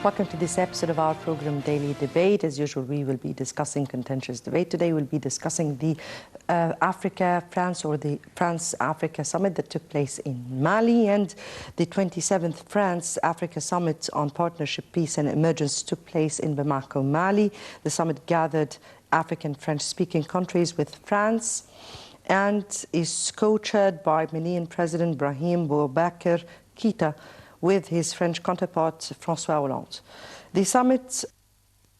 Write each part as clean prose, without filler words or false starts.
Welcome to this episode of our program, Daily Debate. As usual, we will be discussing contentious debate. Today we'll be discussing the France France-Africa Summit that took place in Mali, and the 27th France-Africa Summit on Partnership, Peace and Emergence took place in Bamako, Mali. The summit gathered African French-speaking countries with France and is co-chaired by Malian President Brahim Boubacar Keïta with his French counterpart, François Hollande. The summit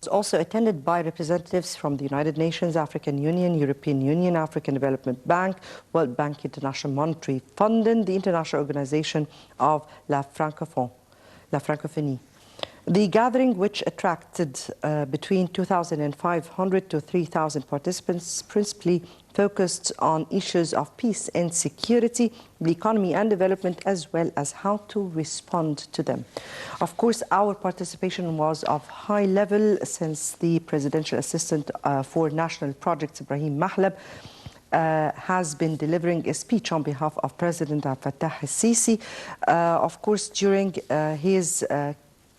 was also attended by representatives from the United Nations, African Union, European Union, African Development Bank, World Bank, International Monetary Fund, and the International Organization of La Francophonie. The gathering, which attracted between 2,500 to 3,000 participants, principally focused on issues of peace and security, the economy and development, as well as how to respond to them. Of course, our participation was of high level since the Presidential Assistant for National Projects, Ibrahim Mahlab, has been delivering a speech on behalf of President Abdel Fattah al-Sisi. Of course, during his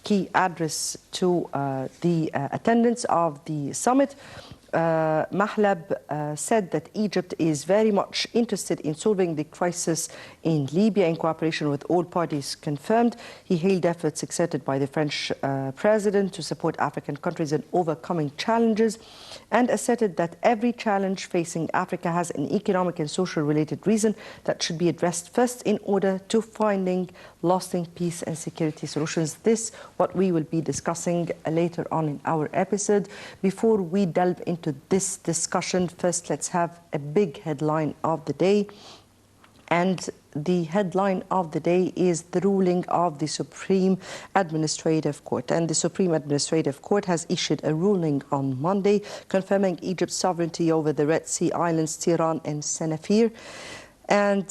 key address to the attendance of the summit, Mahlab said that Egypt is very much interested in solving the crisis in Libya in cooperation with all parties confirmed. He hailed efforts exerted by the French president to support African countries in overcoming challenges and asserted that every challenge facing Africa has an economic and social related reason that should be addressed first in order to finding lasting peace and security solutions. This what we will be discussing later on in our episode. Before we delve into this discussion, first let's have a big headline of the day. And the headline of the day is the ruling of the Supreme Administrative Court. And the Supreme Administrative Court has issued a ruling on Monday confirming Egypt's sovereignty over the Red Sea islands, Tiran and Senafir. And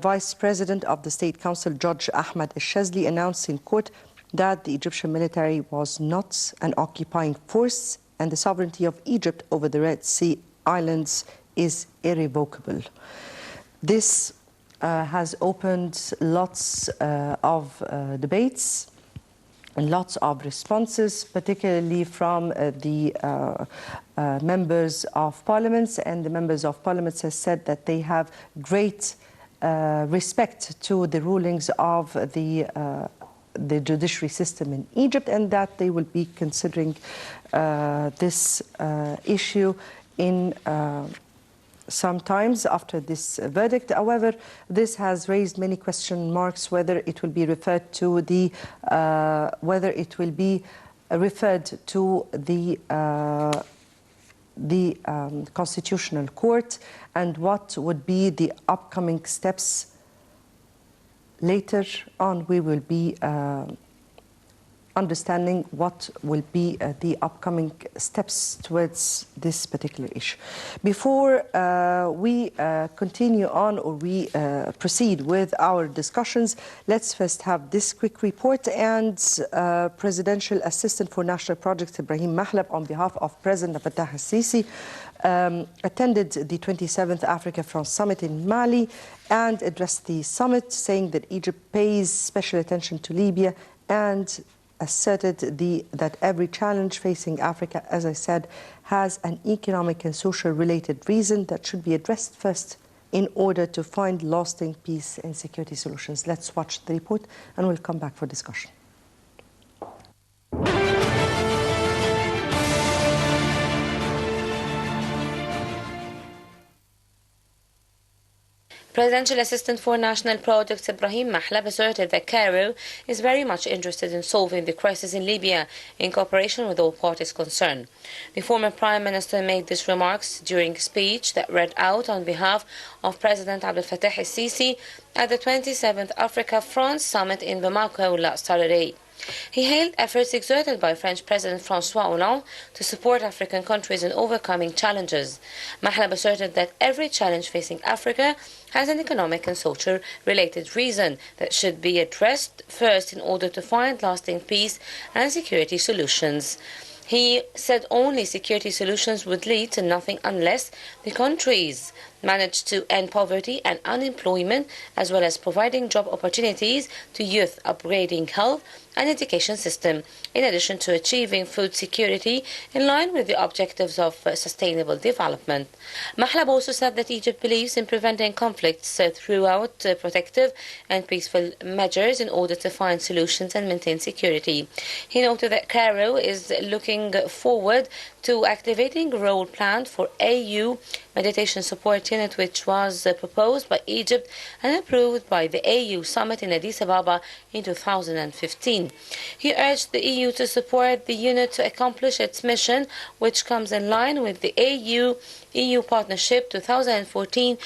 Vice President of the State Council, Judge Ahmed al-Shazli, announced in court that the Egyptian military was not an occupying force and the sovereignty of Egypt over the Red Sea islands is irrevocable. This has opened lots of debates and lots of responses, particularly from the members of parliaments. And the members of parliaments have said that they have great respect to the rulings of the judiciary system in Egypt, and that they will be considering this issue in sometimes after this verdict. However, this has raised many question marks whether it will be referred to the Constitutional Court, and what would be the upcoming steps. Later on, we will be understanding what will be the upcoming steps towards this particular issue. Before we continue on or we proceed with our discussions, let's first have this quick report. And Presidential Assistant for National Projects, Ibrahim Mahlab, on behalf of President Abdel Fattah al-Sisi, attended the 27th Africa-France Summit in Mali and addressed the summit, saying that Egypt pays special attention to Libya and asserted that every challenge facing Africa, as I said, has an economic and social related reason that should be addressed first in order to find lasting peace and security solutions. Let's watch the report and we'll come back for discussion. Presidential Assistant for National Projects Ibrahim Mahlab asserted that Cairo is very much interested in solving the crisis in Libya in cooperation with all parties concerned. The former Prime Minister made these remarks during a speech that read out on behalf of President Abdel Fattah al-Sisi at the 27th Africa-France Summit in Bamako last Saturday. He hailed efforts exerted by French President François Hollande to support African countries in overcoming challenges. Mahlab asserted that every challenge facing Africa has an economic and social related reason that should be addressed first in order to find lasting peace and security solutions. He said only security solutions would lead to nothing unless the countries managed to end poverty and unemployment, as well as providing job opportunities to youth, upgrading health and education system, in addition to achieving food security in line with the objectives of sustainable development. Mahlab also said that Egypt believes in preventing conflicts throughout protective and peaceful measures in order to find solutions and maintain security. He noted that Cairo is looking forward to activating a role planned for AU meditation support unit, which was proposed by Egypt and approved by the AU summit in Addis Ababa in 2015. He urged the EU to support the unit to accomplish its mission, which comes in line with the AU-EU Partnership 2014-2017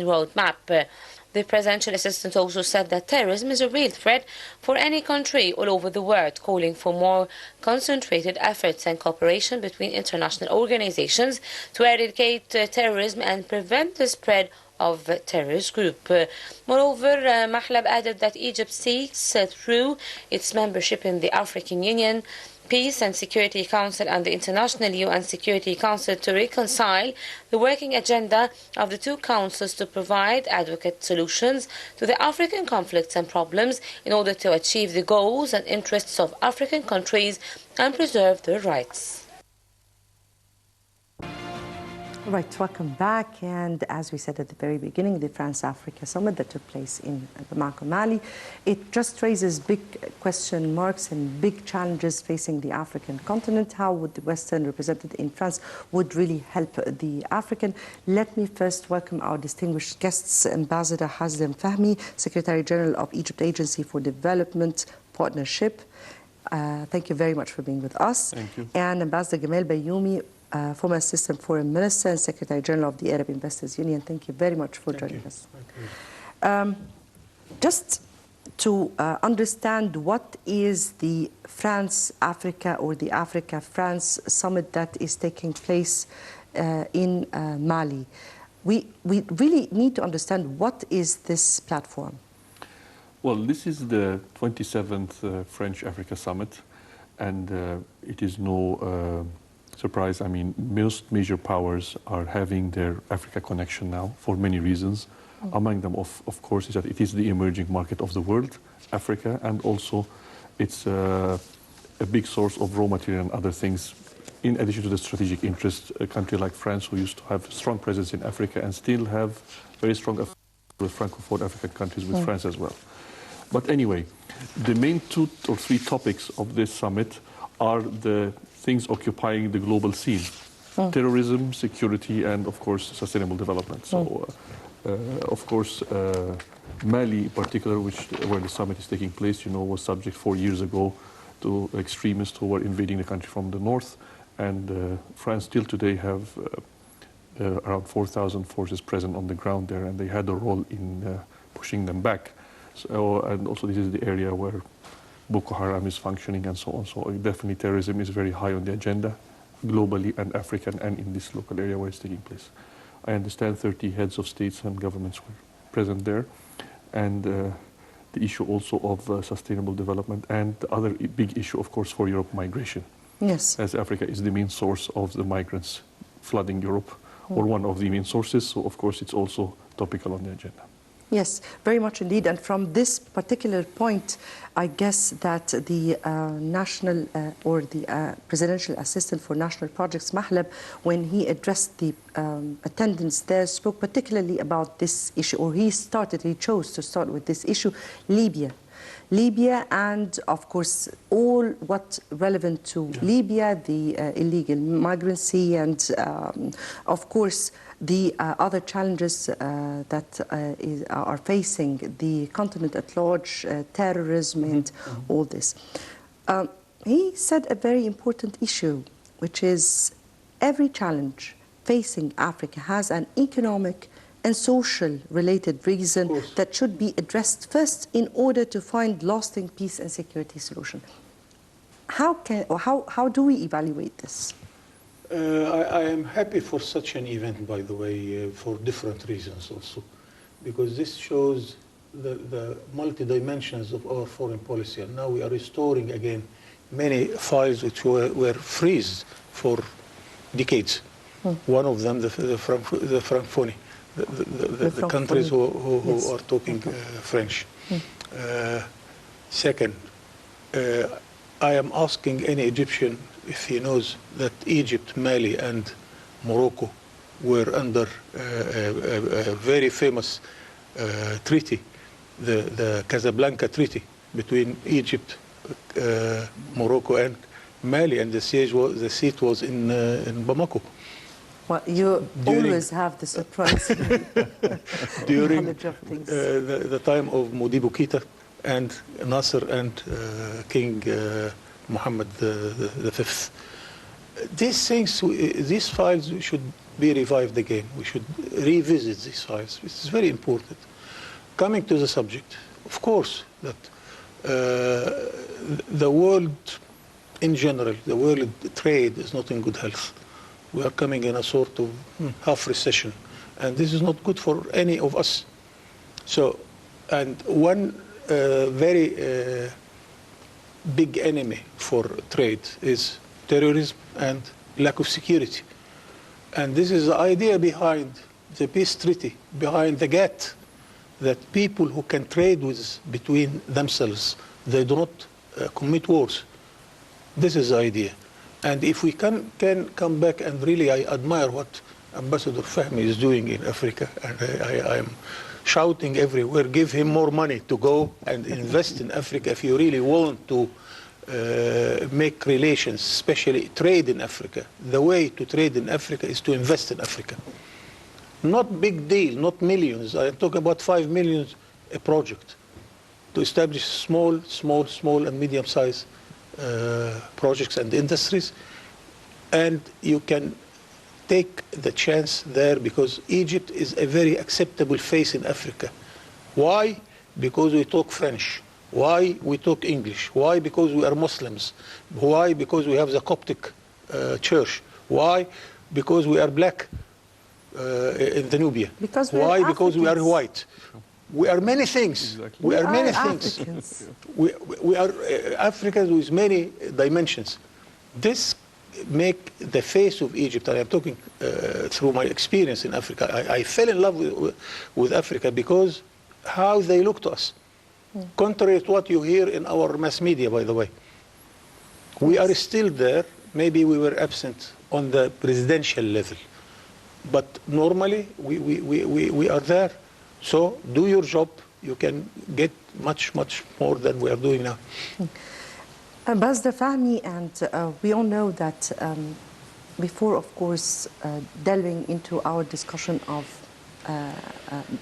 roadmap. The presidential assistant also said that terrorism is a real threat for any country all over the world, calling for more concentrated efforts and cooperation between international organizations to eradicate terrorism and prevent the spread of terrorist group. Moreover, Mahlab added that Egypt seeks, through its membership in the African Union, Peace and Security Council and the International UN Security Council, to reconcile the working agenda of the two councils to provide adequate solutions to the African conflicts and problems in order to achieve the goals and interests of African countries and preserve their rights. Right, welcome back. And as we said at the very beginning, the France-Africa summit that took place in Bamako, Mali, it just raises big question marks and big challenges facing the African continent. How would the Western represented in France would really help the African? Let me first welcome our distinguished guests, Ambassador Hazem Fahmy, Secretary General of Egypt Agency for Development Partnership. Thank you very much for being with us. Thank you. And Ambassador Gamal Bayomi, former Assistant Foreign Minister and Secretary General of the Arab Investors Union. Thank you very much for joining us. Just to understand, what is the France-Africa or the Africa-France summit that is taking place in Mali? We really need to understand, what is this platform? Well, this is the 27th French-Africa summit, and it is no surprise. I mean, most major powers are having their Africa connection now for many reasons. Among them, of course, is that it is the emerging market of the world, Africa, and also it's a big source of raw material and other things. In addition to the strategic interest, a country like France, who used to have a strong presence in Africa and still have very strong affairs with Francophone African countries, with France as well. But anyway, the main 2 or 3 topics of this summit are the things occupying the global scene: terrorism, security, and of course sustainable development. So of course Mali in particular, where the summit is taking place, you know, was subject 4 years ago to extremists who were invading the country from the north, and France still today have around 4,000 forces present on the ground there, and they had a role in pushing them back. So, and also this is the area where Boko Haram is functioning and so on. So definitely terrorism is very high on the agenda, globally and African, and in this local area where it's taking place. I understand 30 heads of states and governments were present there. And the issue also of sustainable development, and the other big issue, of course, for Europe, migration. Yes. As Africa is the main source of the migrants flooding Europe, or one of the main sources, so of course it's also topical on the agenda. Yes, very much indeed. And from this particular point, I guess that the national or the presidential assistant for national projects, Mahlab, when he addressed the attendance there, spoke particularly about this issue, or he chose to start with this issue, Libya, and of course all what relevant to Libya, the illegal migrancy, and of course the other challenges that are facing the continent at large, terrorism and all this. He said a very important issue, which is every challenge facing Africa has an economic and social related reason that should be addressed first in order to find lasting peace and security solution. How do we evaluate this? I am happy for such an event, by the way, for different reasons also, because this shows the multi-dimensions of our foreign policy. And now we are restoring again many files which were freezed for decades. One of them, the Francophonie, the countries who Yes. are talking French. Second, I am asking any Egyptian if he knows that Egypt, Mali, and Morocco were under a very famous treaty, the Casablanca Treaty between Egypt, Morocco, and Mali, and the seat was in Bamako. Well, you always have the surprise during knowledge of things. the time of Modibo Keita and Nasser and King Mohammed V. These things, these files should be revived again. We should revisit these files. It's very important. Coming to the subject, of course, that the world in general, the world trade is not in good health. We are coming in a sort of half recession, and this is not good for any of us. So, and one very big enemy for trade is terrorism and lack of security. And this is the idea behind the peace treaty, behind the GATT, that people who can trade with between themselves, they do not commit wars. This is the idea. And if we can come back, and really I admire what Ambassador Fahmy is doing in Africa, and I am shouting everywhere, give him more money to go and invest in Africa if you really want to make relations, especially trade in Africa. The way to trade in Africa is to invest in Africa. Not big deal, not millions. I talk about 5 million a project to establish small and medium-sized projects and industries, and you can take the chance there because Egypt is a very acceptable face in Africa. Why? Because we talk French. Why? We talk English. Why? Because we are Muslims. Why? Because we have the Coptic church. Why? Because we are black in the Nubia. Because we Why? are Because we are Africans. white. We are many things. Exactly. We are many Africans. things. We are Africans with many dimensions. This make the face of Egypt, and I'm talking through my experience in Africa. I fell in love with Africa because how they look to us. Contrary to what you hear in our mass media, by the way. We are still there. Maybe we were absent on the presidential level. But normally, we are there. So do your job. You can get much more than we are doing now. Ambassador Fahmy, and we all know that before, of course, delving into our discussion of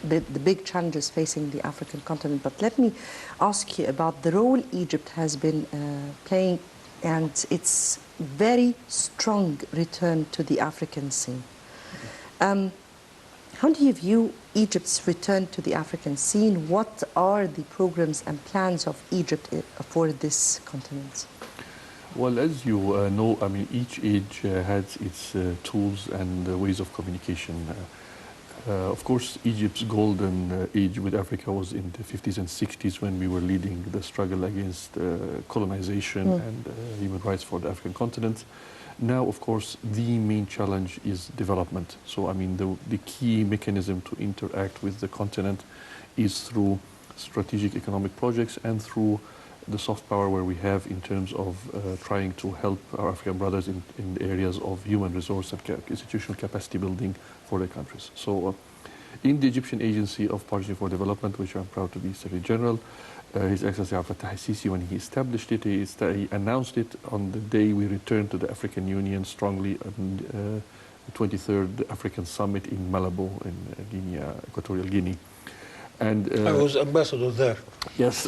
the big challenges facing the African continent, but let me ask you about the role Egypt has been playing and its very strong return to the African scene. How do you view Egypt's return to the African scene? What are the programs and plans of Egypt for this continent? Well, as you know, I mean, each age has its tools and ways of communication. Of course, Egypt's golden age with Africa was in the 50s and 60s when we were leading the struggle against colonization and human rights for the African continent. Now, of course, the main challenge is development. So, I mean, the key mechanism to interact with the continent is through strategic economic projects and through the soft power where we have in terms of trying to help our African brothers in the areas of human resource and institutional capacity building for their countries. So, in the Egyptian Agency of Partnership for Development, which I'm proud to be Secretary General, His Excellency Abdel Fattah al-Sisi, when he established it, he announced it on the day we returned to the African Union strongly on the 23rd African Summit in Malabo in Guinea, Equatorial Guinea. And I was ambassador there. yes,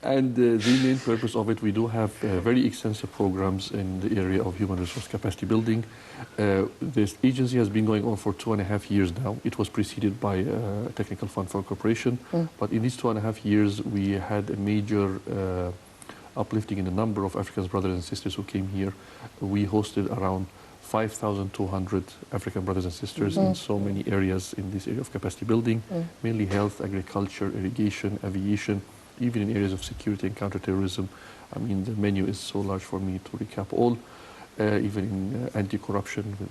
and the main purpose of it, we do have very extensive programs in the area of human resource capacity building. This agency has been going on for 2.5 years now. It was preceded by a technical fund for cooperation, but in these 2.5 years, we had a major uplifting in the number of African brothers and sisters who came here. We hosted around 5,200 African brothers and sisters in so many areas in this area of capacity building, mainly health, agriculture, irrigation, aviation, even in areas of security and counterterrorism. I mean, the menu is so large for me to recap all. even in anti-corruption with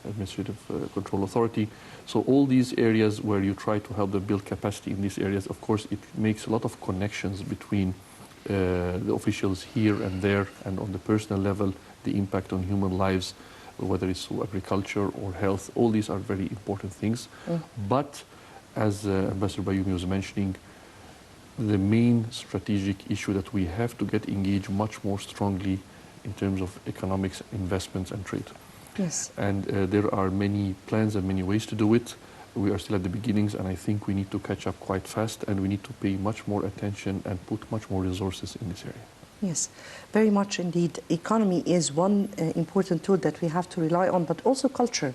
Administrative Control Authority. So all these areas where you try to help them build capacity in these areas, of course, it makes a lot of connections between the officials here and there, and on the personal level, the impact on human lives, whether it's through agriculture or health. All these are very important things. But as Ambassador Bayomi was mentioning, the main strategic issue that we have to get engaged much more strongly in terms of economics, investments and trade. Yes. And there are many plans and many ways to do it. We are still at the beginnings, and I think we need to catch up quite fast, and we need to pay much more attention and put much more resources in this area. Yes, very much indeed. Economy is one important tool that we have to rely on, but also culture.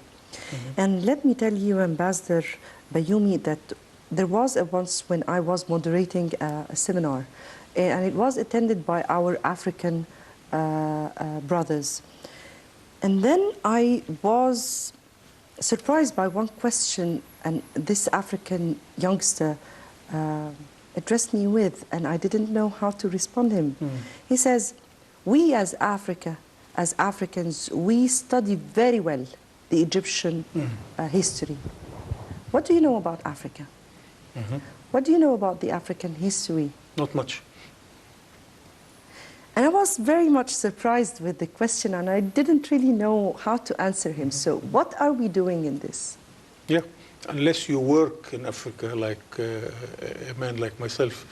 And let me tell you, Ambassador Bayomi, that there was once when I was moderating a seminar, and it was attended by our African brothers. And then I was surprised by one question, and this African youngster addressed me with, and I didn't know how to respond to him. He says, we as Africa, as Africans, we study very well the Egyptian history. What do you know about Africa? What do you know about the African history? Not much. And I was very much surprised with the question, and I didn't really know how to answer him. So what are we doing in this? Yeah, unless you work in Africa like a man like myself,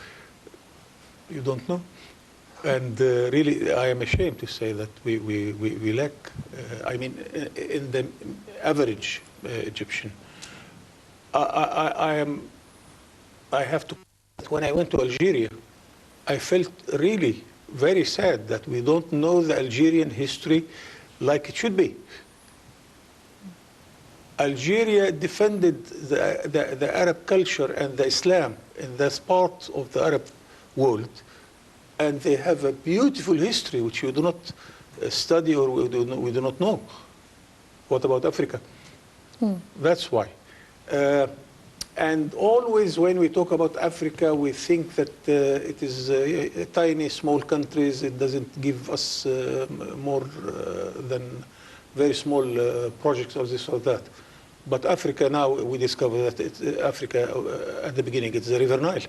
you don't know. And really, I am ashamed to say that we lack, I mean, in the average Egyptian. I have to, when I went to Algeria, I felt really very sad that we don't know the Algerian history like it should be. Algeria defended the Arab culture and the Islam in this part of the Arab world, and they have a beautiful history which you do not study or we do not know. What about Africa? That's why. And always when we talk about Africa, we think that it is tiny, small countries. It doesn't give us more than very small projects or this or that. But Africa now, we discover that Africa, at the beginning, it's the River Nile.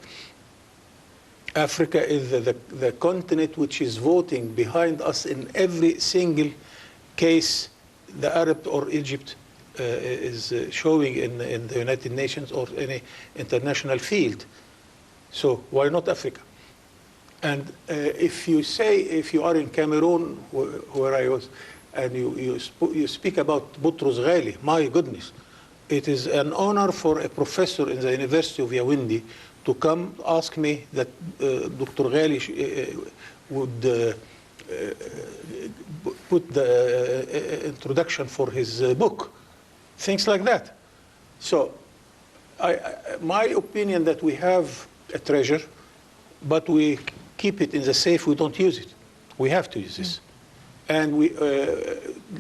Africa is the continent which is voting behind us in every single case the Arab or Egypt is showing in the United Nations or any international field. So why not Africa? And if you are in Cameroon, where I was, and you speak about Boutros Ghali, my goodness, it is an honor for a professor in the University of Yaoundé to come ask me that Dr. Ghali would put the introduction for his book. Things like that. So my opinion that we have a treasure, but we keep it in the safe, we don't use it. We have to use this. And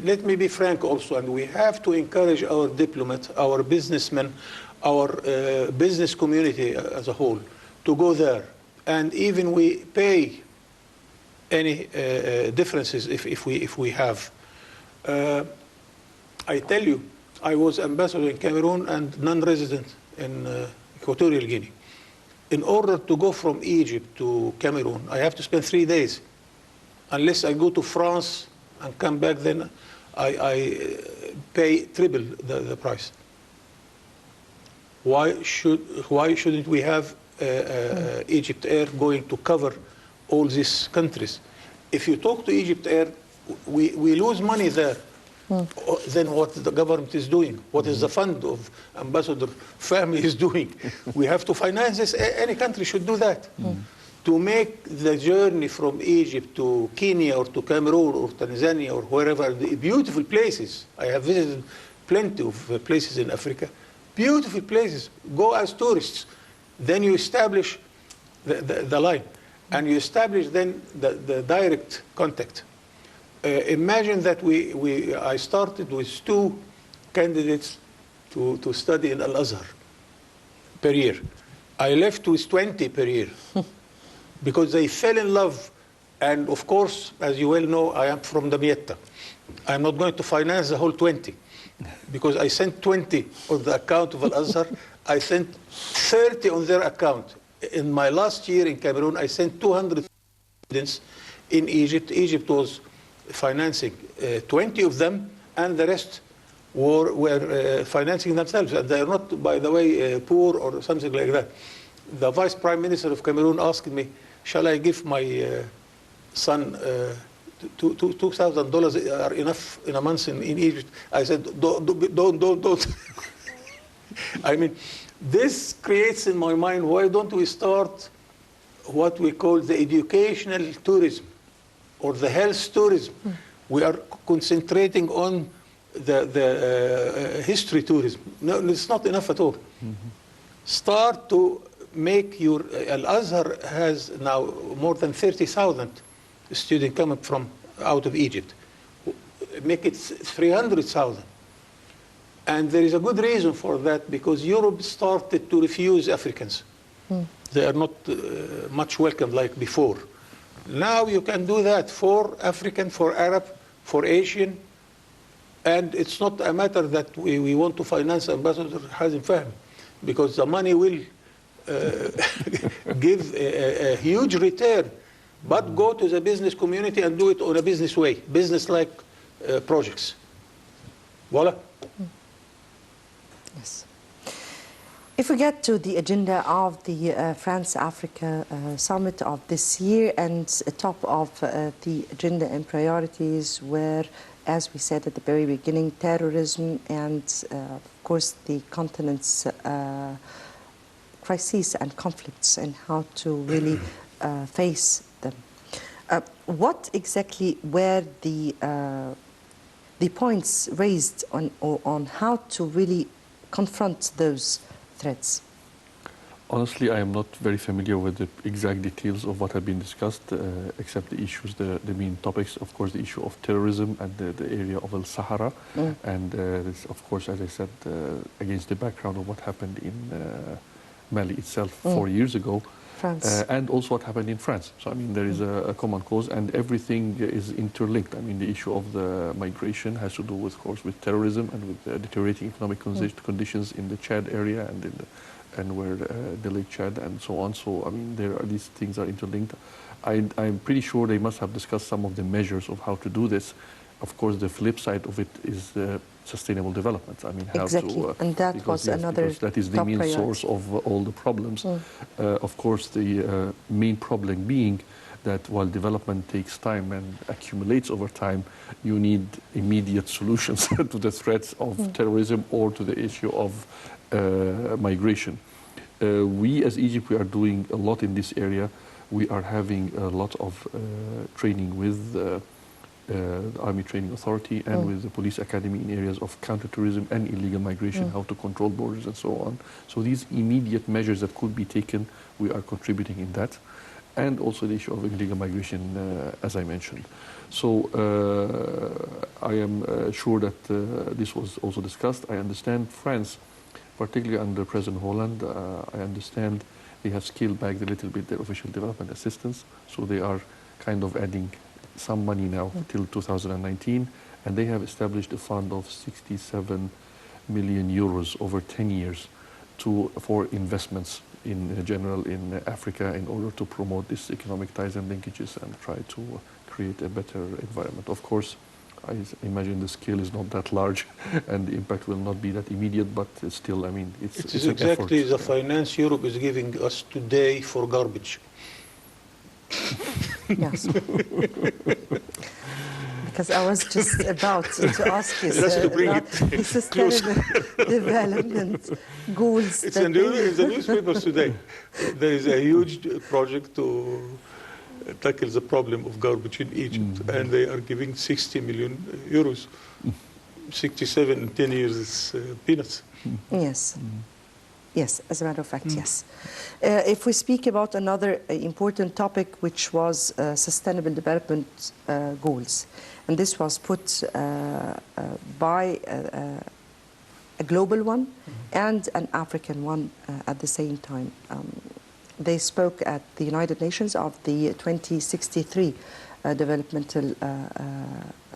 let me be frank also, and we have to encourage our diplomats, our businessmen, our business community as a whole to go there. And even we pay any differences if we have. I tell you, I was ambassador in Cameroon and non-resident in Equatorial Guinea. In order to go from Egypt to Cameroon, I have to spend 3 days. Unless I go to France and come back, then I pay triple the price. Why shouldn't we have Egypt Air going to cover all these countries? If you talk to Egypt Air, we lose money there. Then what the government is doing? What is the fund of Ambassador Fahmy is doing? We have to finance this. Any country should do that. To make the journey from Egypt to Kenya or to Cameroon or Tanzania or wherever, the beautiful places. I have visited plenty of places in Africa. Beautiful places. Go as tourists. Then you establish the line. And you establish then the direct contact. Imagine that I started with 2 candidates to study in Al-Azhar per year. I left with 20 per year because they fell in love And of course, as you well know, I am from Damietta. I'm not going to finance the whole 20 because I sent 20 on the account of Al-Azhar. I sent 30 on their account. In my last year in Cameroon, I sent 200 students in Egypt. Egypt was financing 20 of them, and the rest were financing themselves. And they are not, by the way, poor or something like that. The Vice Prime Minister of Cameroon asked me, shall I give my son $2,000 are enough in a month in Egypt? I said, don't. I mean, this creates in my mind, why don't we start what we call the educational tourism or the health tourism? We are concentrating on the history tourism. No, it's not enough at all. Start to make your, Al-Azhar has now more than 30,000 students coming from out of Egypt. Make it 300,000. And there is a good reason for that, because Europe started to refuse Africans. They are not much welcome like before. Now you can do that for African, for Arab, for Asian, and it's not a matter that we want to finance Ambassador Hazem Fahmy, because the money will give a huge return, but go to the business community and do it on a business way, business-like projects. Voila. Yes. If we get to the agenda of the France-Africa summit of this year, and top of the agenda and priorities were, as we said at the very beginning, terrorism and, of course, the continent's crises and conflicts and how to really face them. What exactly were the points raised on how to really confront those threats? Honestly, I am not very familiar with the exact details of what have been discussed, except the issues, the main topics, of course, the issue of terrorism and the area of Al-Sahara. And this, of course, as I said, against the background of what happened in Mali itself 4 years ago. France. And also what happened in France. So, I mean, there is a common cause, and everything is interlinked. I mean, the issue of the migration has to do, with, of course, with terrorism and with deteriorating economic conditions in the Chad area and in where the Lake Chad and so on. So, I mean, these things are interlinked. I'm pretty sure they must have discussed some of the measures of how to do this. Of course, the flip side of it is sustainable development. I mean, how to... and that was another because that is the main source of all the problems. Of course, the main problem being that while development takes time and accumulates over time, you need immediate solutions to the threats of terrorism or to the issue of migration. We, as Egypt, we are doing a lot in this area. We are having a lot of training with the Army Training Authority and with the Police Academy in areas of counterterrorism and illegal migration, how to control borders and so on. So these immediate measures that could be taken, we are contributing in that. And also the issue of illegal migration, as I mentioned. So I am sure that this was also discussed. I understand France, particularly under President Hollande, I understand they have scaled back a little bit their official development assistance. So they are kind of adding some money now till 2019, and they have established a fund of 67 million euros over 10 years for investments in general in Africa in order to promote these economic ties and linkages and try to create a better environment. Of course, I imagine the scale is not that large and the impact will not be that immediate, but still, I mean, it's exactly the finance Europe is giving us today for garbage. Yes. Because I was just about to ask you about the sustainable development goals. It's in the newspapers today. There is a huge project to tackle the problem of garbage in Egypt, and they are giving 60 million euros. 67 in 10 years is peanuts. Yes. Yes, as a matter of fact, yes. If we speak about another important topic, which was sustainable development goals, and this was put by a global one and an African one at the same time. they spoke at the United Nations of the 2063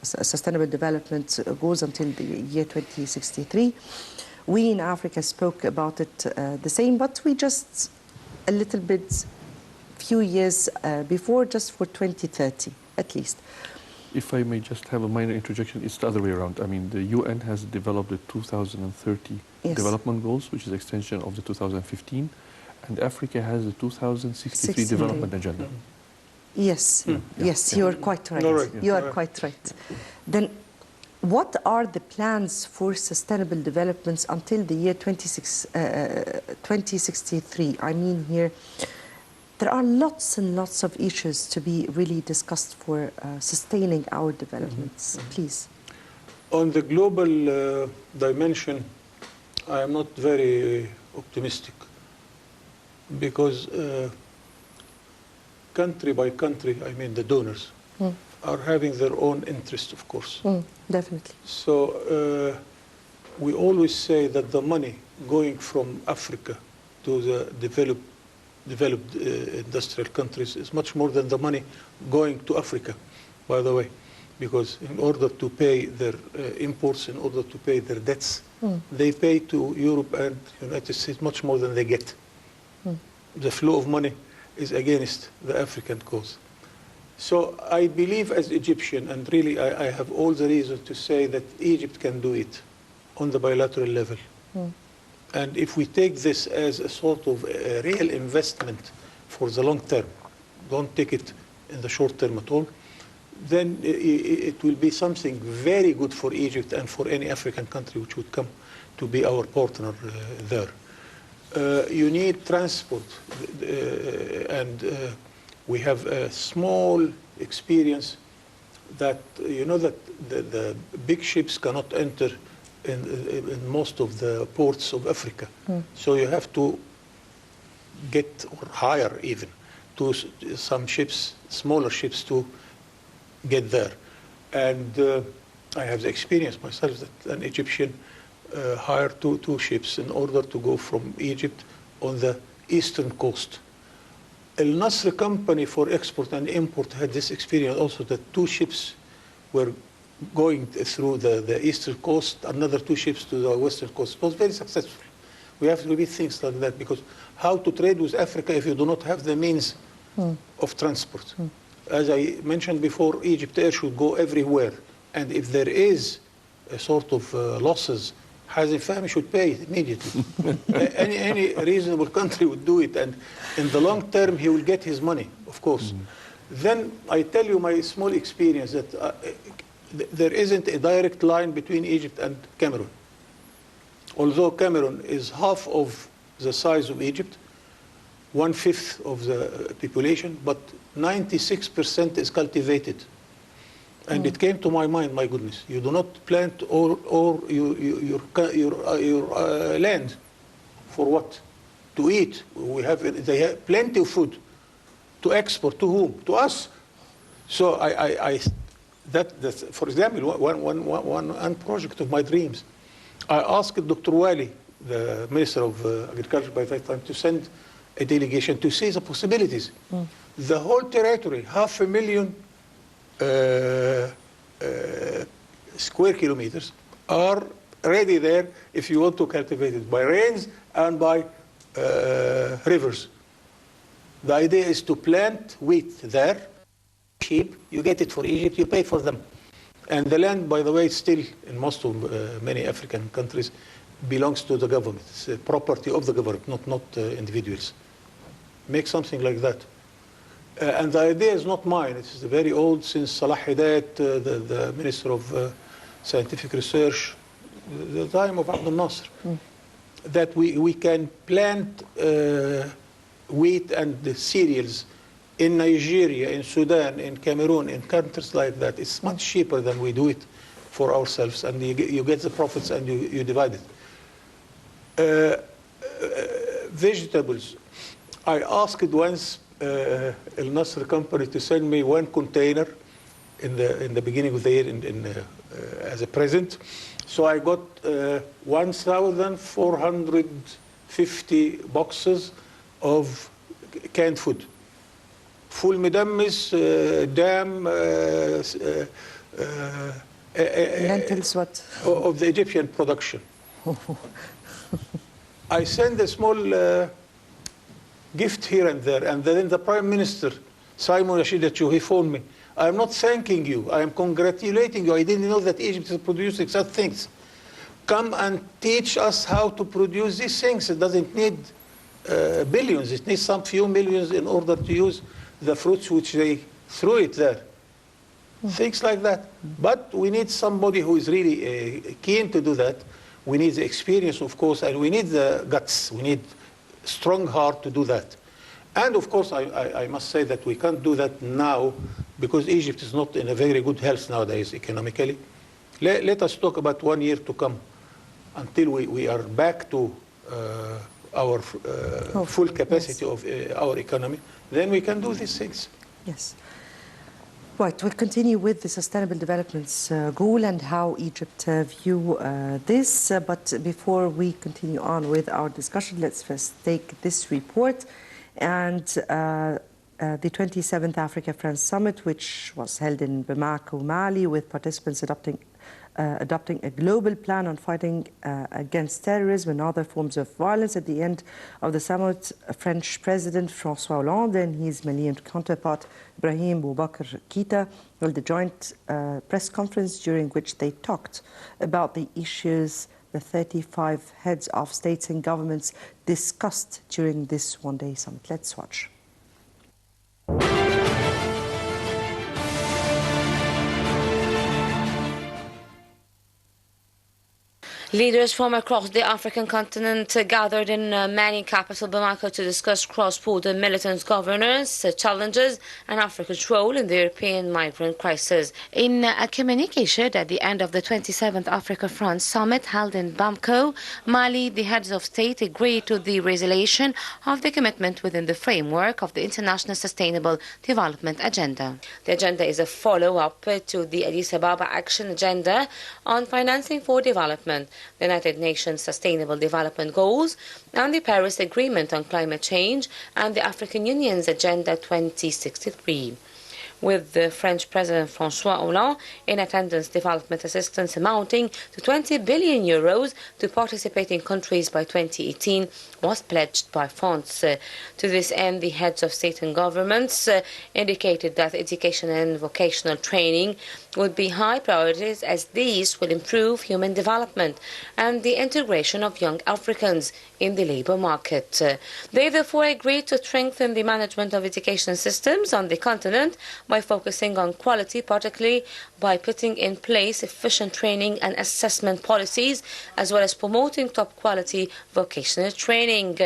Sustainable Development Goals until the year 2063. We in Africa spoke about it the same, but we just a little bit, few years before, just for 2030 at least. If I may just have a minor interjection, it's the other way around. I mean, the UN has developed the 2030 development goals, which is extension of the 2015, and Africa has the 2063 development agenda. Yes, yes, you are quite right. You are quite right. Then, what are the plans for sustainable developments until the year 2063? I mean here, there are lots and lots of issues to be really discussed for sustaining our developments. Please. On the global dimension, I am not very optimistic because country by country, I mean the donors, are having their own interest, of course. Definitely. So we always say that the money going from Africa to the developed industrial countries is much more than the money going to Africa, by the way, because in order to pay their imports, in order to pay their debts, they pay to Europe and United States much more than they get. The flow of money is against the African cause. So I believe as Egyptian, and really I have all the reason to say that Egypt can do it on the bilateral level. And if we take this as a sort of a real investment for the long term, don't take it in the short term at all, then it will be something very good for Egypt and for any African country which would come to be our partner there. You need transport, and we have a small experience that, you know, that the big ships cannot enter in most of the ports of Africa. So you have to get or hire even to some ships, smaller ships, to get there. And I have the experience myself that an Egyptian hired two ships in order to go from Egypt on the eastern coast. El Nasr company for export and import had this experience also, that two ships were going through the eastern coast, another two ships to the western coast. It was very successful. We have to repeat things like that, because how to trade with Africa if you do not have the means of transport? As I mentioned before, Egypt Air should go everywhere. And if there is a sort of losses, Hazem Fahmy should pay it immediately. Any reasonable country would do it. And in the long term, he will get his money, of course. Then I tell you my small experience that there isn't a direct line between Egypt and Cameroon. Although Cameroon is half of the size of Egypt, 1/5 of the population, but 96% is cultivated. And it came to my mind, my goodness, you do not plant your land for what? To eat. They have plenty of food. To export to whom? To us. So that's, for example, one project of my dreams. I asked Dr. Wali, the Minister of Agriculture by that time, to send a delegation to see the possibilities. The whole territory, 500,000 square kilometers, are ready there if you want to cultivate it by rains and by rivers. The idea is to plant wheat there, cheap, you get it for Egypt, you pay for them. And the land, by the way, still in most of many African countries belongs to the government. It's a property of the government, not individuals. Make something like that. And the idea is not mine. It's very old, since Salah Hidayat, the Minister of Scientific Research, the time of Abdel Nasser, that we can plant wheat and the cereals in Nigeria, in Sudan, in Cameroon, in countries like that. It's much cheaper than we do it for ourselves, and you get the profits and you divide it. Vegetables. I asked once El Nasr company to send me one container in the beginning of the year as a present. So I got 1,450 boxes of canned food. Full مدمس, dam, Lentils, what? of the Egyptian production. I send a small gift here and there, and then the Prime Minister, Simon Rashid, he phoned me. I am not thanking you, I am congratulating you. I didn't know that Egypt is producing such things. Come and teach us how to produce these things. It doesn't need billions, it needs some few millions in order to use the fruits which they threw it there. Things like that. But we need somebody who is really keen to do that. We need the experience, of course, and we need the guts. We need strong heart to do that. And of course, I must say that we can't do that now because Egypt is not in a very good health nowadays economically. Let us talk about 1 year to come until we are back to our full capacity of our economy. Then we can do these things. Yes. Right, we'll continue with the Sustainable Development's goal and how Egypt view this. But before we continue on with our discussion, let's first take this report. And the 27th Africa-France Summit, which was held in Bamako, Mali, with participants adopting a global plan on fighting against terrorism and other forms of violence. At the end of the summit, French President François Hollande and his Malian counterpart Ibrahim Boubacar Keïta held a joint press conference during which they talked about the issues the 35 heads of states and governments discussed during this one-day summit. Let's watch. Leaders from across the African continent gathered in Mali capital Bamako to discuss cross-border militant governance, challenges and Africa's role in the European migrant crisis. In a communique shared at the end of the 27th Africa-France Summit held in Bamako, Mali, the heads of state agreed to the resolution of the commitment within the framework of the International Sustainable Development Agenda. The agenda is a follow-up to the Addis Ababa Action Agenda on Financing for Development, the United Nations Sustainable Development Goals, and the Paris Agreement on Climate Change and the African Union's Agenda 2063. With the French President François Hollande in attendance, development assistance amounting to 20 billion euros to participating countries by 2018 was pledged by France. To this end, the heads of state and governments indicated that education and vocational training would be high priorities, as these will improve human development and the integration of young Africans in the labour market. They therefore agreed to strengthen the management of education systems on the continent by focusing on quality, particularly by putting in place efficient training and assessment policies, as well as promoting top quality vocational training.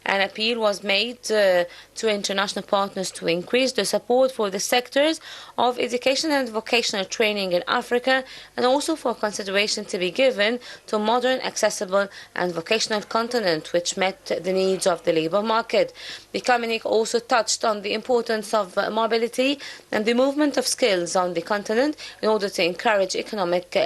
An appeal was made to international partners to increase the support for the sectors of education and vocational training in Africa, and also for consideration to be given to modern, accessible and vocational continent which met the needs of the labour market. The communique also touched on the importance of mobility and the movement of skills on the continent in order to encourage economic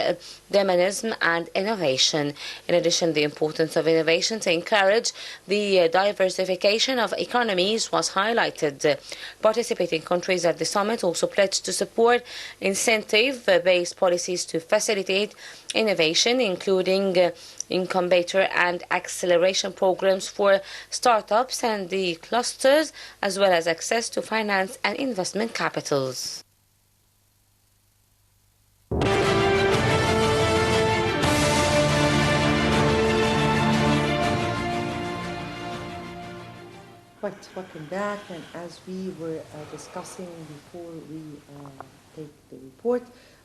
dynamism and innovation. In addition, the importance of innovation to encourage the diversification of economies was highlighted. Participating countries at the summit also pledged to support incentive-based policies to facilitate innovation, including incubator and acceleration programs for startups and the clusters, as well as access to finance and investment capitals. Right, welcome back. And as we were discussing before we take the report,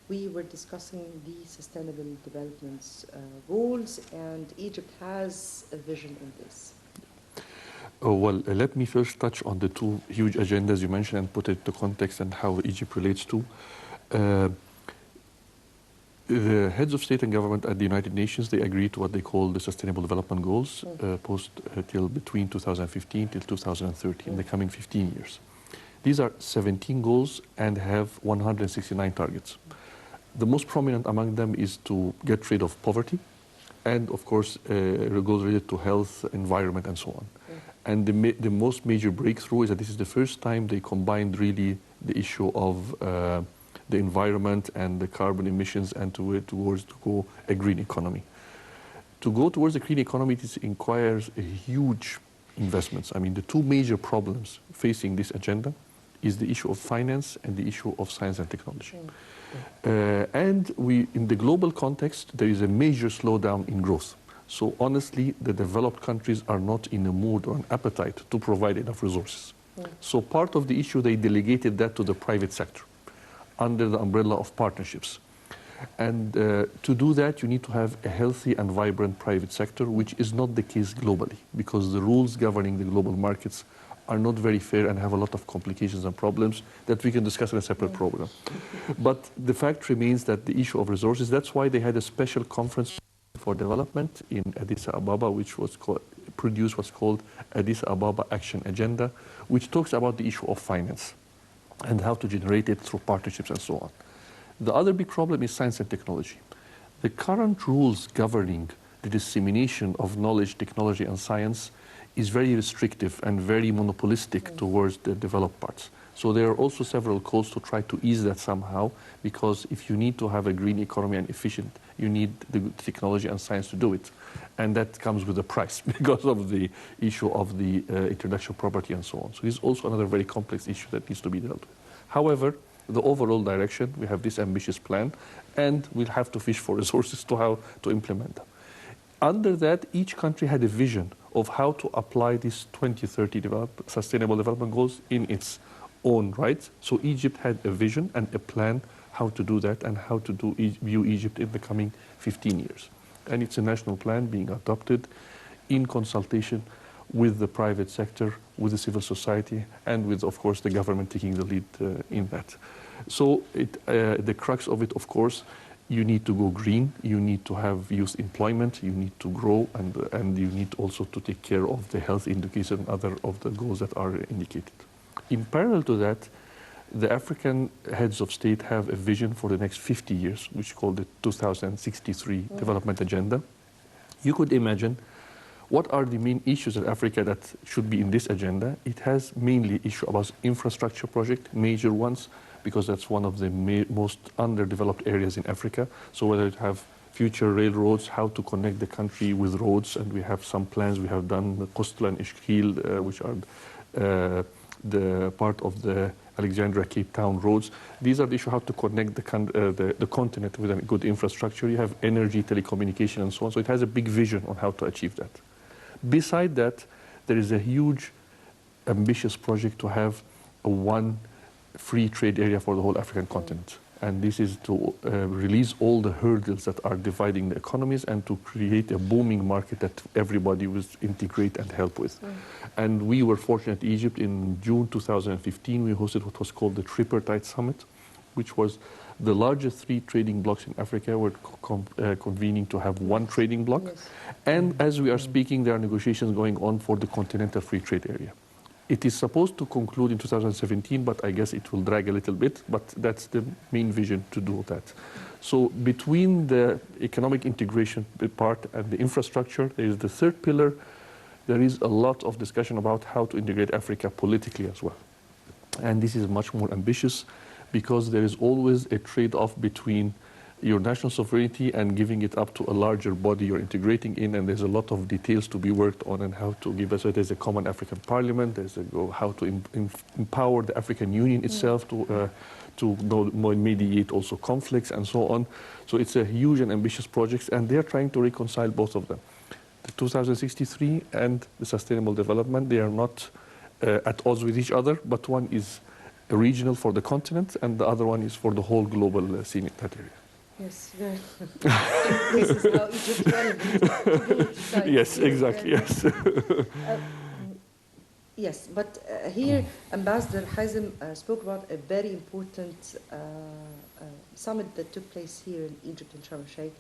we were discussing the Sustainable Development's goals, and Egypt has a vision in this. Let me first touch on the two huge agendas you mentioned and put it into context and how Egypt relates to. The heads of state and government at the United Nations, they agreed to what they call the Sustainable Development Goals till between 2015 till 2030, in the coming 15 years. These are 17 goals and have 169 targets. The most prominent among them is to get rid of poverty and, of course, goals related to health, environment, and so on. And the most major breakthrough is that this is the first time they combined really the issue of the environment and the carbon emissions and towards to go a green economy. To go towards a green economy, this requires a huge investments. I mean, the two major problems facing this agenda is the issue of finance and the issue of science and technology. And in the global context, there is a major slowdown in growth. So honestly, the developed countries are not in a mood or an appetite to provide enough resources. So part of the issue, they delegated that to the private sector under the umbrella of partnerships. And to do that, you need to have a healthy and vibrant private sector, which is not the case globally, because the rules governing the global markets are not very fair and have a lot of complications and problems that we can discuss in a separate program. But the fact remains that the issue of resources, that's why they had a special conference for development in Addis Ababa, which was produced what's called Addis Ababa Action Agenda, which talks about the issue of finance and how to generate it through partnerships and so on. The other big problem is science and technology. The current rules governing the dissemination of knowledge, technology, and science is very restrictive and very monopolistic towards the developed parts. So there are also several calls to try to ease that somehow, because if you need to have a green economy and efficient, you need the technology and science to do it. And that comes with a price because of the issue of the intellectual property and so on. So this is also another very complex issue that needs to be dealt with. However, the overall direction, we have this ambitious plan, and we'll have to fish for resources to how to implement them. Under that, each country had a vision of how to apply these 2030 sustainable development goals in its own right. So Egypt had a vision and a plan how to do that and how to view Egypt in the coming 15 years. And it's a national plan being adopted in consultation with the private sector, with the civil society, and with, of course, the government taking the lead in that. So the crux of it, of course, you need to go green, you need to have youth employment, you need to grow, and you need also to take care of the health indicator and other of the goals that are indicated. In parallel to that, the African heads of state have a vision for the next 50 years, which is called the 2063 Development Agenda. You could imagine what are the main issues in Africa that should be in this agenda. It has mainly issue about infrastructure project, major ones, because that's one of the most underdeveloped areas in Africa. So whether it have future railroads, how to connect the country with roads, and we have some plans we have done, the Coastal and Ishkil, which are the part of the Alexandria Cape Town roads. These are the issues how to connect the continent with a good infrastructure. You have energy, telecommunication, and so on. So it has a big vision on how to achieve that. Beside that, there is a huge, ambitious project to have one free trade area for the whole African continent. And this is to release all the hurdles that are dividing the economies and to create a booming market that everybody will integrate and help with. And we were fortunate in Egypt in June 2015, we hosted what was called the Tripartite Summit, which was the largest 3 trading blocks in Africa were convening to have one trading bloc. Yes. And as we are speaking, there are negotiations going on for the Continental Free Trade Area. It is supposed to conclude in 2017, but I guess it will drag a little bit, but that's the main vision to do that. So between the economic integration part and the infrastructure, there is the third pillar. There is a lot of discussion about how to integrate Africa politically as well. And this is much more ambitious because there is always a trade-off between your national sovereignty and giving it up to a larger body you're integrating in, and there's a lot of details to be worked on and how to give us. So there's a common African Parliament, there's how to empower the African Union itself to mediate also conflicts and so on. So it's a huge and ambitious project, and they're trying to reconcile both of them. The 2063 and the Sustainable Development, they are not at odds with each other, but one is regional for the continent and the other one is for the whole global scene in that area. Yes, very. This is how Egypt relevant. Yes, exactly, yes. Yes, but here Ambassador Hazem spoke about a very important summit that took place here in Egypt, in Sharm el-Sheikh,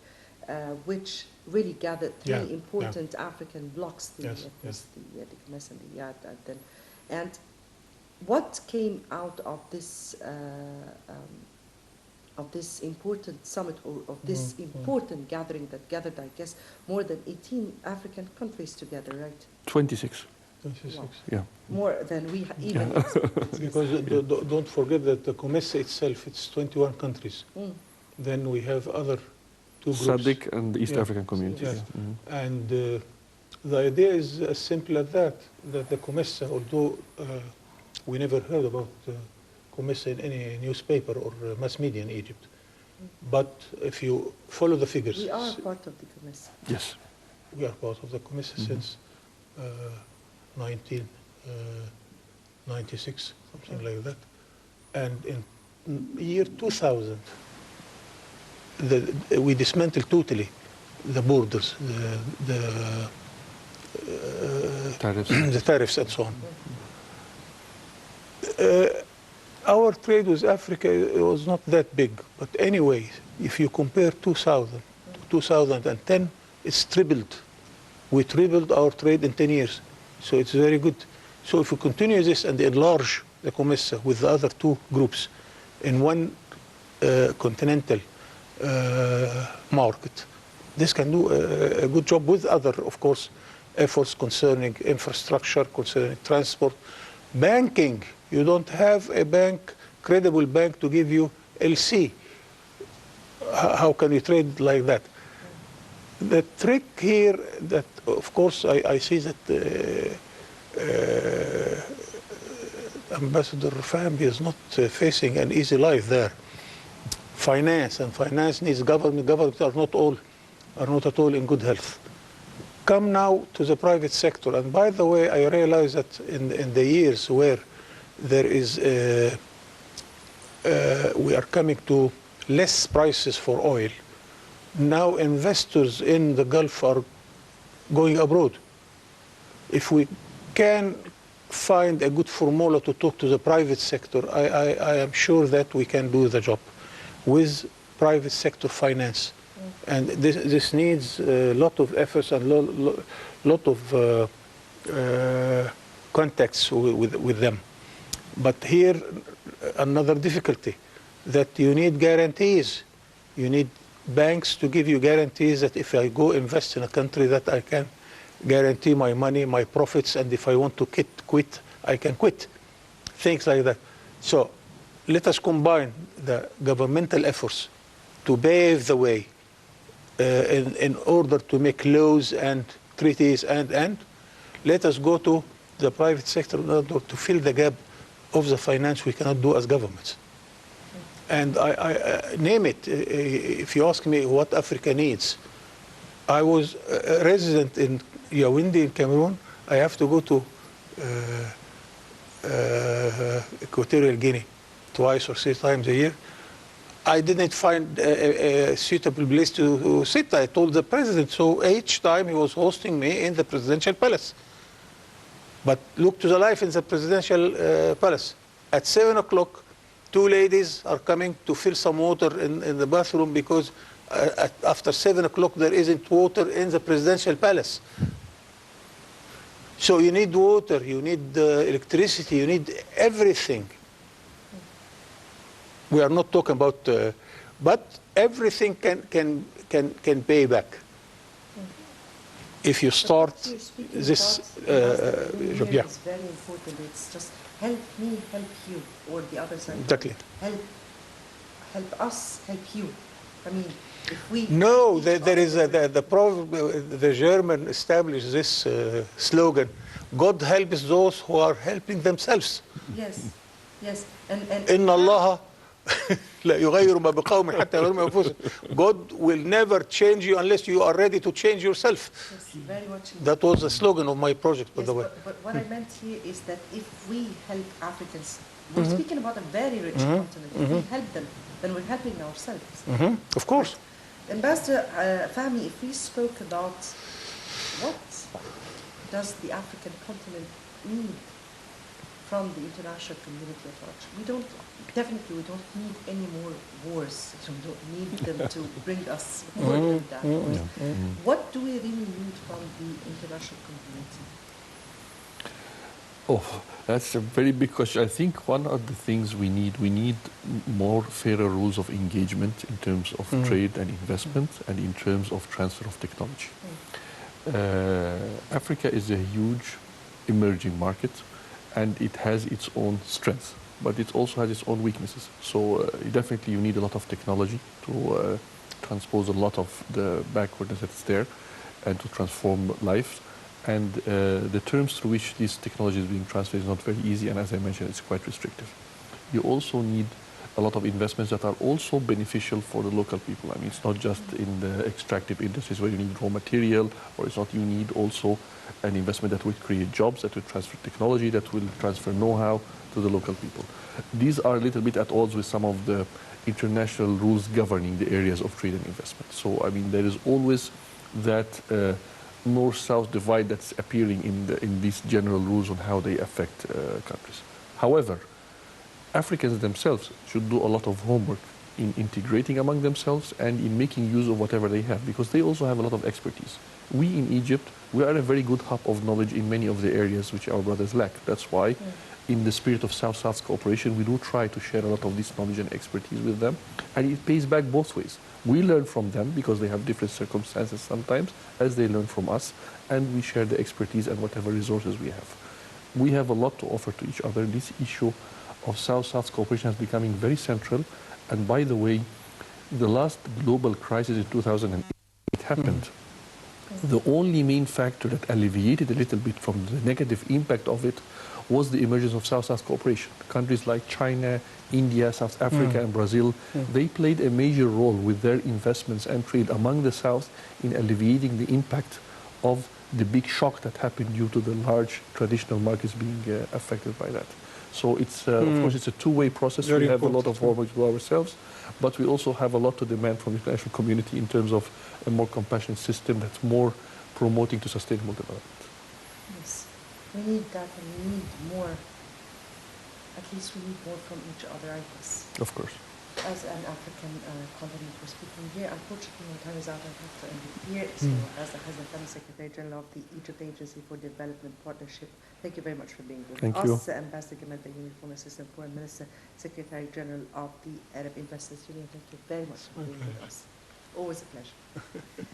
which really gathered 3 important African blocs, the Knes and the Yad. And what came out of this important summit, or of this important gathering that gathered, I guess, more than 18 African countries together, right? 26. 26. Yeah. More than we even Yeah. expected. Because don't forget that the COMESA itself, it's 21 countries. Then we have other two groups. SADC and the East Yeah. African Community. Yeah. Yeah. Mhm. And the idea is as simple as that the COMESA, although we never heard about COMESA in any newspaper or mass media in Egypt. But if you follow the figures, We are part of the COMESA. Yes. we are part of the COMESA since 1996, something like that. And in year 2000, we dismantled totally the borders, Tariffs. the tariffs and so on. Our trade with Africa was not that big, but anyway, if you compare 2000 to 2010, it's tripled. We tripled our trade in 10 years, so it's very good. So if we continue this and enlarge the COMESA with the other two groups in one continental market, this can do a good job with other, of course, efforts concerning infrastructure, concerning transport. Banking, you don't have a bank, credible bank to give you LC. How can you trade like that? The trick here that, of course, I see that Ambassador Fahmy is not facing an easy life there. Finance, and finance needs government. Governments are not at all in good health. Come now to the private sector. And by the way, I realize that in the years where there is, we are coming to less prices for oil, now investors in the Gulf are going abroad. If we can find a good formula to talk to the private sector, I am sure that we can do the job with private sector finance. And this needs a lot of efforts and lot of contacts with them. But here, another difficulty, that you need guarantees. You need banks to give you guarantees that if I go invest in a country that I can guarantee my money, my profits, and if I want to quit, I can quit. Things like that. So let us combine the governmental efforts to pave the way in order to make laws and treaties, and let us go to the private sector in order to fill the gap of the finance we cannot do as governments. And I name it, if you ask me what Africa needs, I was a resident in Yaoundé in Cameroon. I have to go to Equatorial Guinea twice or 3 times a year. I didn't find a suitable place to sit. I told the president, so each time he was hosting me in the presidential palace. But look to the life in the presidential palace. At 7 o'clock, 2 ladies are coming to fill some water in the bathroom because after 7 o'clock there isn't water in the presidential palace. So you need water, you need electricity, you need everything. We are not talking about, but everything can pay back if you start this job. Yeah, it's very important. It's just help me, help you, or the other side. Exactly. Help us, help you. I mean, if we no, there is the German established this slogan: God helps those who are helping themselves. Yes, yes, and إن الله لا يغير ما بقوم حتى يغيروا ما بأنفسهم. God will never change you unless you are ready to change yourself. Yes, very much. That was the slogan of my project, by the way. But what I meant here is that if we help Africans, we're speaking about a very rich continent. If we help them, then we're helping ourselves. Of course. Ambassador Fahmy, if we spoke about what does the African continent need from the international community at large, we don't need any more wars. We don't need them to bring us more than that. What do we really need from the international community? Oh, that's a very big question. I think one of the things we need more fairer rules of engagement in terms of trade and investment and in terms of transfer of technology. Africa is a huge emerging market, and it has its own strengths, but it also has its own weaknesses. So definitely you need a lot of technology to transpose a lot of the backwardness that's there and to transform life. And the terms through which this technology is being transferred is not very easy, and as I mentioned, it's quite restrictive. You also need a lot of investments that are also beneficial for the local people. I mean, it's not just in the extractive industries where you need raw material, or it's not, you need also an investment that will create jobs, that will transfer technology, that will transfer know-how to the local people. These are a little bit at odds with some of the international rules governing the areas of trade and investment. So, I mean, there is always that north-south divide that's appearing in these general rules on how they affect countries. However, Africans themselves should do a lot of homework in integrating among themselves and in making use of whatever they have, because they also have a lot of expertise. We in Egypt, we are a very good hub of knowledge in many of the areas which our brothers lack. That's why, in the spirit of South-South cooperation, we do try to share a lot of this knowledge and expertise with them, and it pays back both ways. We learn from them because they have different circumstances sometimes, as they learn from us, and we share the expertise and whatever resources we have. We have a lot to offer to each other. This issue of South-South cooperation is becoming very central. And by the way, the last global crisis in 2008 happened. The only main factor that alleviated a little bit from the negative impact of it was the emergence of South-South cooperation. Countries like China, India, South Africa, and Brazil, they played a major role with their investments and trade among the South in alleviating the impact of the big shock that happened due to the large traditional markets being affected by that. So it's, of course, it's a two-way process. Very we have important. a lot of homework to do ourselves, but we also have a lot to demand from the international community in terms of a more compassionate system that's more promoting to sustainable development. Yes, we need that, and we need more. At least we need more from each other, I guess. Of course. As an African continent, we're speaking here. Unfortunately, my time is out. I have to end it here. So, as the Hazem Secretary General of the Egypt Agency for Development Partnership, thank you very much for being with Thank us. you. Ambassador Gamal, Bayomi, former Assistant Foreign Minister, Secretary General of the Arab Investors Union, thank you very much for being with us. Always a pleasure.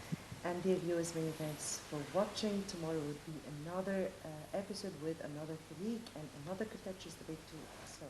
And dear viewers, many thanks for watching. Tomorrow will be another episode with another colleague and another contentious debate too. So.